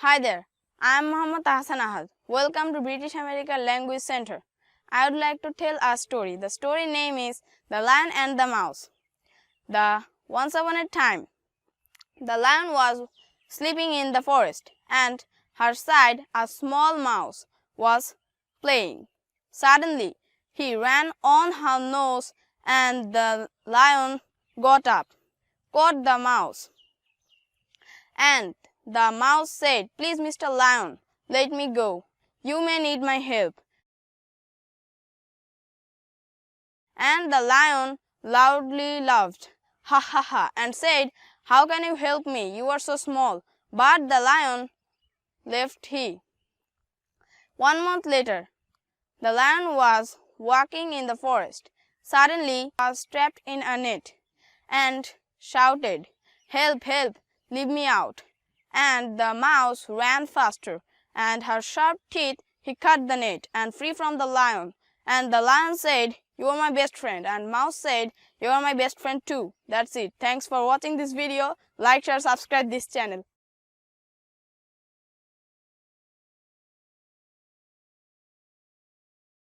Hi there, I am Mohammad Ahsan Ahad. Welcome to British America Language Center. I would like to tell a story. The story name is The Lion and the Mouse. Once upon a time, the lion was sleeping in the forest, and her side a small mouse was playing. Suddenly, he ran on her nose, and the lion got up, caught the mouse, and the mouse said, "Please, Mr. Lion, let me go. You may need my help." And the lion loudly laughed, "Ha ha ha," and said, "How can you help me? You are so small." But the lion left he. 1 month later, the lion was walking in the forest. Suddenly, he was trapped in a net and shouted, "Help, help, leave me out." And the mouse ran faster, and her sharp teeth he cut the net and free from the lion. And the lion said, "You are my best friend." And mouse said, "You are my best friend too." That's it. Thanks for watching this video. Like, share, subscribe this channel.